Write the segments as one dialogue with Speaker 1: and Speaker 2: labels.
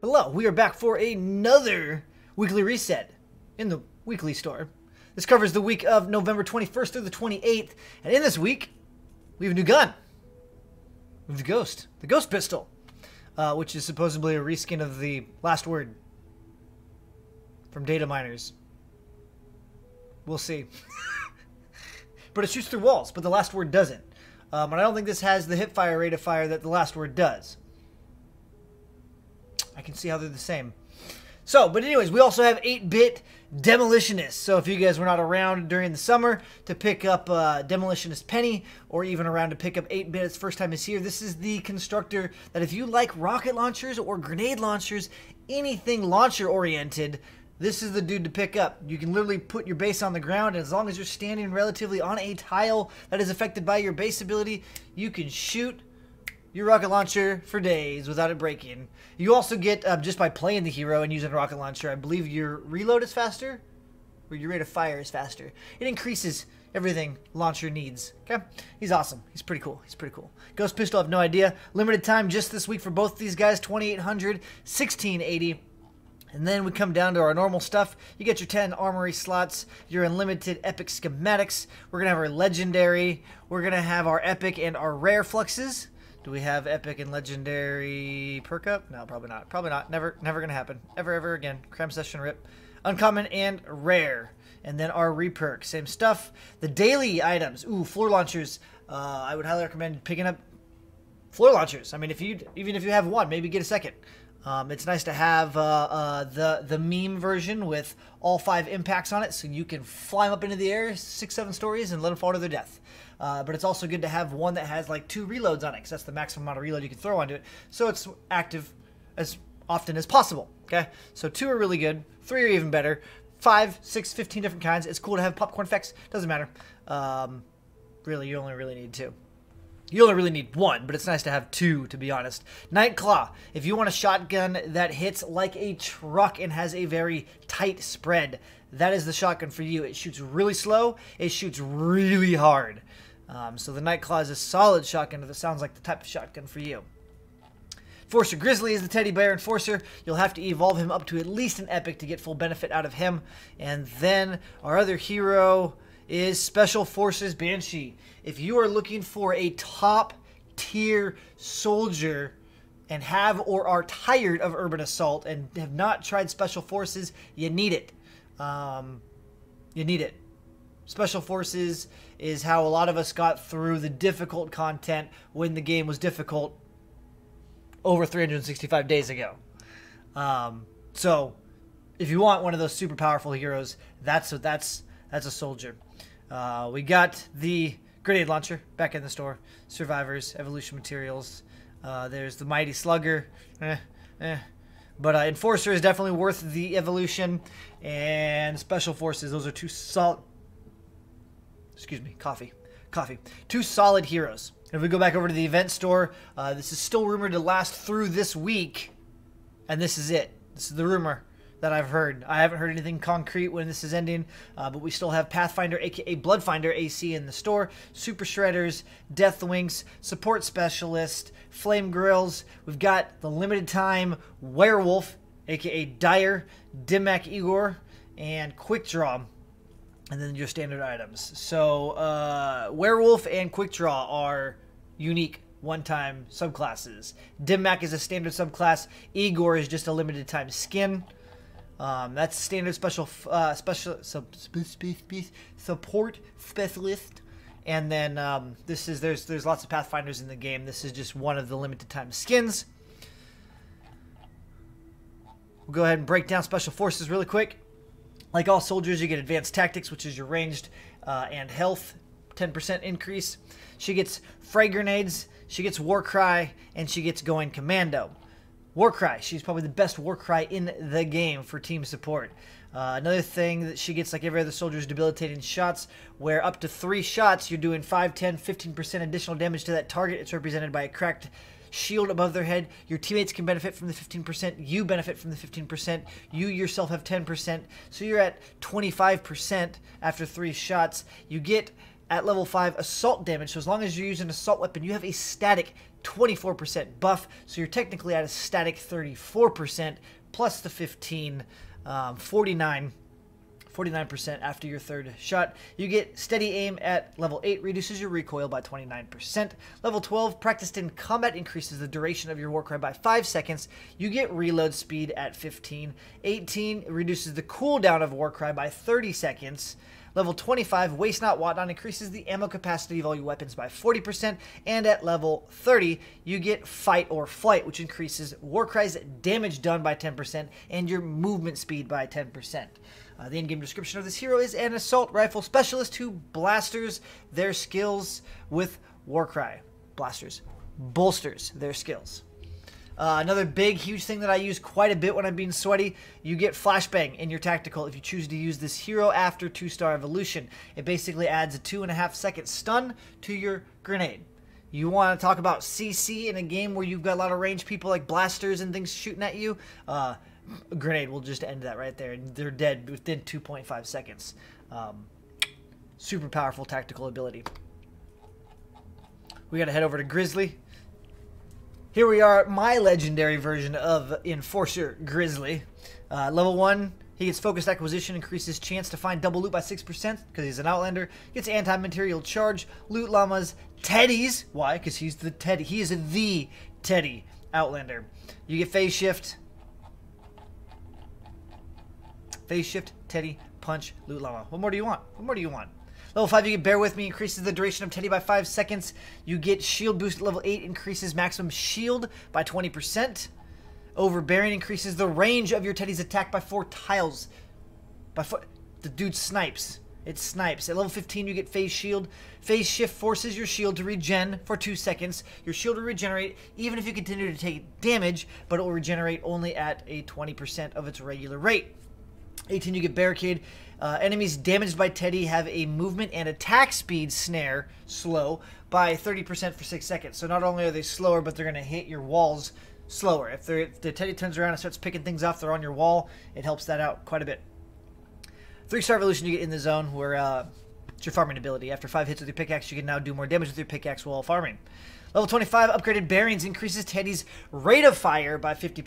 Speaker 1: Hello, we are back for another weekly reset in the weekly store. This covers the week of November 21st through the 28th, and in this week, we have a new gun. We have the Ghost Pistol, which is supposedly a reskin of the Last Word from data miners. We'll see. But it shoots through walls, but the Last Word doesn't. And I don't think this has the hipfire rate of fire that the Last Word does. I can see how they're the same. So, but anyways, we also have 8-bit Demolitionist. So if you guys were not around during the summer to pick up Demolitionist Penny, or even around to pick up 8-bit, it's first time it's here. This is the Constructor that if you like rocket launchers or grenade launchers, anything launcher oriented, this is the dude to pick up. You can literally put your base on the ground, and as long as you're standing relatively on a tile that is affected by your base ability, you can shoot your rocket launcher for days without it breaking. You also get, just by playing the hero and using a rocket launcher, I believe your reload is faster, or your rate of fire is faster. It increases everything launcher needs. Okay? He's awesome. He's pretty cool. He's pretty cool. Ghost Pistol, I have no idea. Limited time just this week for both these guys, 2,800, 1,680. And then we come down to our normal stuff. You get your 10 armory slots, your unlimited epic schematics. We're going to have our legendary. We're going to have our epic and our rare fluxes. Do we have epic and legendary perk-up? No, probably not. Probably not. Never going to happen. Ever again. Cram session rip. Uncommon and rare. And then our re-perk. Same stuff. The daily items. Ooh, floor launchers. I would highly recommend picking up floor launchers. I mean, even if you have one, maybe get a second. It's nice to have the meme version with all 5 impacts on it, so you can fly them up into the air 6-7 stories and let them fall to their death. But it's also good to have one that has like 2 reloads on it, because that's the maximum amount of reload you can throw onto it, so it's active as often as possible. Okay, so 2 are really good, 3 are even better, 5, 6, 15 different kinds. It's cool to have popcorn effects. Doesn't matter. Really, you only really need 2. You only really need 1, but it's nice to have 2, to be honest. Nightclaw. If you want a shotgun that hits like a truck and has a very tight spread, that is the shotgun for you. It shoots really slow. It shoots really hard. So the Nightclaw is a solid shotgun if it sounds like the type of shotgun for you. Enforcer Grizzly is the teddy bear enforcer. You'll have to evolve him up to at least an epic to get full benefit out of him. And then our other hero is Special Forces Banshee. If you are looking for a top tier soldier and have or are tired of Urban Assault and have not tried Special Forces, you need it. You need it. Special Forces is how a lot of us got through the difficult content when the game was difficult over 365 days ago. So if you want one of those super powerful heroes, that's a soldier. We got the grenade launcher back in the store. Survivors, evolution materials. There's the mighty slugger. But enforcer is definitely worth the evolution. And special forces, those are 2 solid. Excuse me, coffee. 2 solid heroes. If we go back over to the event store, this is still rumored to last through this week. And this is it. This is the rumor that I've heard. I haven't heard anything concrete when this is ending, but we still have Pathfinder, aka Bloodfinder AC in the store, Super Shredders, Deathwings, Support Specialist, Flame Grills. We've got the limited time Werewolf, aka Dire, Dimmak Igor, and Quick Draw, and then your standard items. So Werewolf and Quick Draw are unique one-time subclasses. Dimmak is a standard subclass. Igor is just a limited time skin. That's standard support specialist, and then there's lots of Pathfinders in the game. This is just one of the limited time skins. We'll go ahead and break down special forces really quick. Like all soldiers, you get advanced tactics, which is your ranged and health 10% increase. She gets frag grenades, she gets war cry, and she gets going commando. Warcry. She's probably the best Warcry in the game for team support. Another thing that she gets, like every other soldier, is debilitating shots, where up to 3 shots, you're doing 5, 10, 15% additional damage to that target. It's represented by a cracked shield above their head. Your teammates can benefit from the 15%. You benefit from the 15%. You yourself have 10%. So you're at 25% after 3 shots. You get, at level 5, assault damage. So as long as you're using an assault weapon, you have a static 24% buff, so you're technically at a static 34% plus the 15, 49% after your third shot. You get steady aim at level 8, reduces your recoil by 29%. Level 12, practiced in combat, increases the duration of your Warcry by 5 seconds. You get reload speed at 15. 18, reduces the cooldown of Warcry by 30 seconds. Level 25, Waste Not Want Not, increases the ammo capacity of all your weapons by 40%. And at level 30, you get Fight or Flight, which increases Warcry's damage done by 10% and your movement speed by 10%. The in-game description of this hero is an assault rifle specialist who blasters their skills with Warcry. Blasters bolsters their skills. Another big, huge thing that I use quite a bit when I'm being sweaty, you get Flashbang in your tactical if you choose to use this hero after 2-star evolution. It basically adds a 2.5-second stun to your grenade. You want to talk about CC in a game where you've got a lot of ranged people like blasters and things shooting at you? A grenade will just end that right there, and they're dead within 2.5 seconds. Super powerful tactical ability. We got to head over to Grizzly. Here we are, my legendary version of Enforcer Grizzly. Level 1, he gets Focused Acquisition, increases chance to find double loot by 6% because he's an Outlander. Gets Anti-Material Charge, Loot Llamas, Teddies. Why? Because he's the Teddy. He is the Teddy Outlander. You get Phase Shift. Phase Shift, Teddy, Punch, Loot Llama. What more do you want? What more do you want? Level 5, you get Bear With Me, increases the duration of Teddy by 5 seconds. You get Shield Boost at level 8, increases maximum shield by 20%. Overbearing increases the range of your Teddy's attack by 4 tiles. The dude snipes. It snipes. At level 15, you get Phase Shield. Phase Shift forces your shield to regen for 2 seconds. Your shield will regenerate even if you continue to take damage, but it will regenerate only at a 20% of its regular rate. 18, you get Barricade. Enemies damaged by Teddy have a movement and attack speed snare slow by 30% for 6 seconds. So not only are they slower, but they're going to hit your walls slower. If the Teddy turns around and starts picking things off, they're on your wall. It helps that out quite a bit. 3-star evolution, you get In the Zone, where it's your farming ability. After 5 hits with your pickaxe, you can now do more damage with your pickaxe while farming. Level 25, Upgraded Bearings, increases Teddy's rate of fire by 50.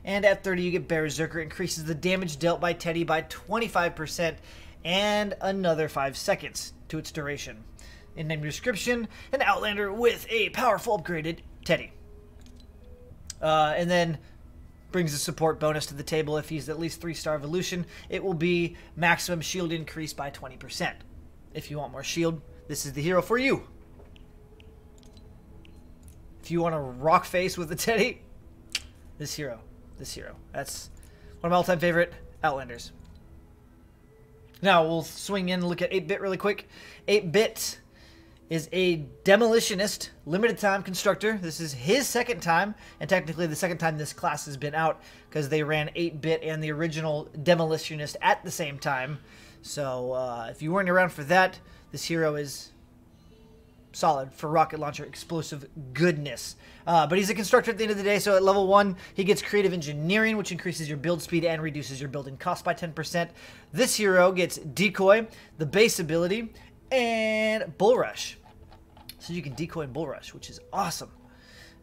Speaker 1: And at 30, you get Berserker, increases the damage dealt by Teddy by 25% and another 5 seconds to its duration. In name description, an Outlander with a powerful upgraded Teddy. And then brings a support bonus to the table. If he's at least 3-star evolution, it will be maximum shield increase by 20%. If you want more shield, this is the hero for you. If you want to rock face with the Teddy, this hero. That's one of my all-time favorite Outlanders. Now we'll swing in and look at 8-bit really quick. 8-bit is a Demolitionist, limited time Constructor. This is his second time, and technically the second time this class has been out because they ran 8-bit and the original Demolitionist at the same time. So if you weren't around for that, this hero is solid for rocket launcher explosive goodness. But he's a Constructor at the end of the day, so at level 1, he gets Creative Engineering, which increases your build speed and reduces your building cost by 10%. This hero gets Decoy, the base ability, and Bull Rush. So you can decoy and Bull Rush, which is awesome.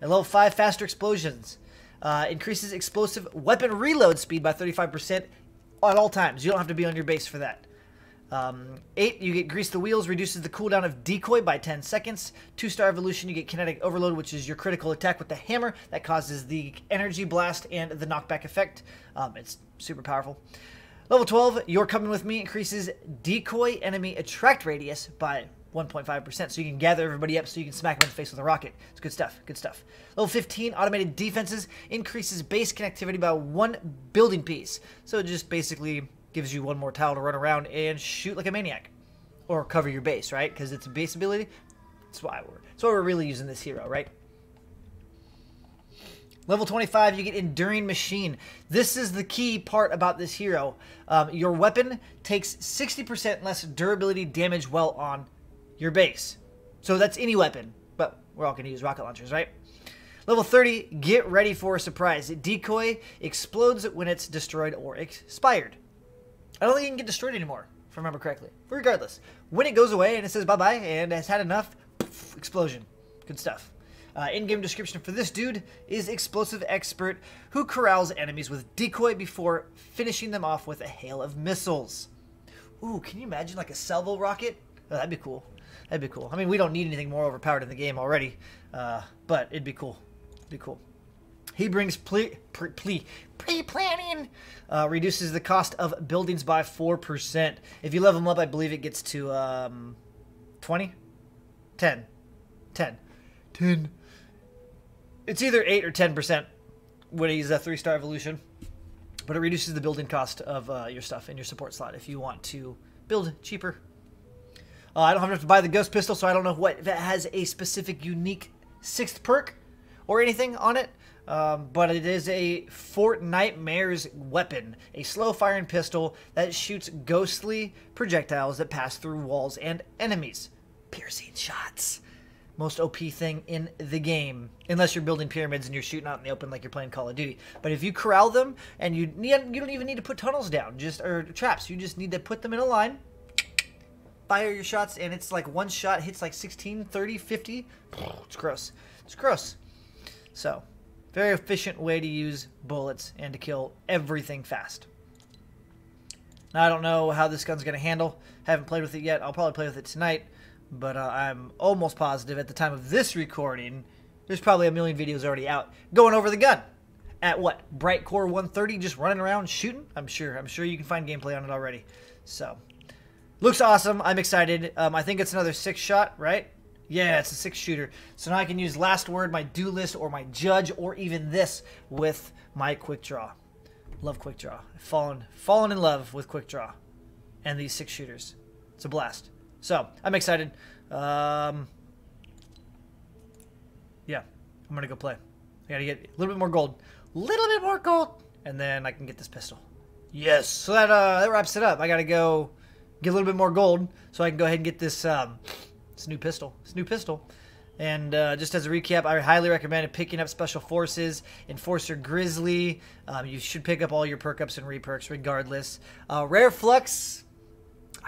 Speaker 1: At level 5, Faster Explosions. Increases explosive weapon reload speed by 35% at all times. You don't have to be on your base for that. 8, you get Grease the Wheels, reduces the cooldown of Decoy by 10 seconds. 2-star evolution, you get Kinetic Overload, which is your critical attack with the hammer that causes the energy blast and the knockback effect. It's super powerful. Level 12, You're Coming With Me, increases Decoy enemy attract radius by 1.5%, so you can gather everybody up so you can smack them in the face with a rocket. It's good stuff, good stuff. Level 15, Automated Defenses, increases base connectivity by 1 building piece. So it just basically gives you 1 more tile to run around and shoot like a maniac. Or cover your base, right? Because it's a base ability. That's why we're really using this hero, right? Level 25, you get Enduring Machine. This is the key part about this hero. Your weapon takes 60% less durability damage while on your base. So that's any weapon, but we're all going to use rocket launchers, right? Level 30, get ready for a surprise. Decoy explodes when it's destroyed or expired. I don't think it can get destroyed anymore, if I remember correctly. But regardless, when it goes away and it says bye-bye and has had enough, poof, explosion. Good stuff. In-game description for this dude is explosive expert who corrals enemies with decoy before finishing them off with a hail of missiles. Ooh, can you imagine like a salvo rocket? Oh, that'd be cool. That'd be cool. I mean, we don't need anything more overpowered in the game already, but it'd be cool. It'd be cool. He brings pre-planning, reduces the cost of buildings by 4%. If you level them up, I believe it gets to 20? 10. It's either 8 or 10% when he's a 3-star evolution. But it reduces the building cost of your stuff in your support slot if you want to build cheaper. I don't have enough to buy the ghost pistol, so I don't know what if it has a specific unique 6th perk or anything on it. But it is a Fortnite weapon, a slow-firing pistol that shoots ghostly projectiles that pass through walls and enemies. Piercing shots. Most OP thing in the game, unless you're building pyramids and you're shooting out in the open like you're playing Call of Duty. But if you corral them, and you don't even need to put tunnels down, or traps, you just need to put them in a line, fire your shots, and it's like one shot hits like 16, 30, 50. It's gross. It's gross. So, very efficient way to use bullets and to kill everything fast. Now, I don't know how this gun's going to handle. Haven't played with it yet. I'll probably play with it tonight. But I'm almost positive at the time of this recording, there's probably a million videos already out going over the gun. At what? Bright Core 130 just running around shooting? I'm sure you can find gameplay on it already. So, looks awesome. I'm excited. I think it's another 6-shot, right? Yeah, it's a 6-shooter. So now I can use Last Word, my Duelist, or my Judge, or even this with my Quick Draw. Love Quick Draw. I've fallen in love with Quick Draw and these 6-shooters. It's a blast. So, I'm excited. Yeah, I'm going to go play. I got to get a little bit more gold. And then I can get this pistol. Yes. So that wraps it up. I got to go get a little bit more gold so I can go ahead and get this new pistol. And just as a recap, I highly recommend picking up Special Forces, Enforcer Grizzly. You should pick up all your perk-ups and re-perks regardless. Rare Flux...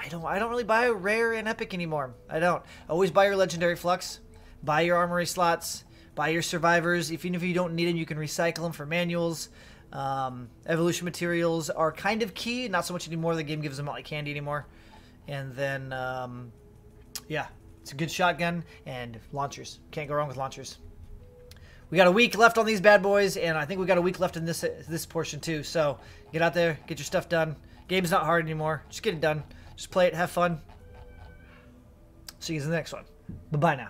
Speaker 1: I don't really buy rare and epic anymore. I don't. Always buy your legendary flux. Buy your armory slots. Buy your survivors. Even if you don't need them, you can recycle them for manuals. Evolution materials are kind of key. Not so much anymore. The game gives them out like candy anymore. And then, yeah, it's a good shotgun and launchers. Can't go wrong with launchers. We got a week left on these bad boys, and I think we got a week left in this portion too. So get out there, get your stuff done. Game's not hard anymore. Just get it done. Just play it, have fun. See you in the next one. Bye-bye now.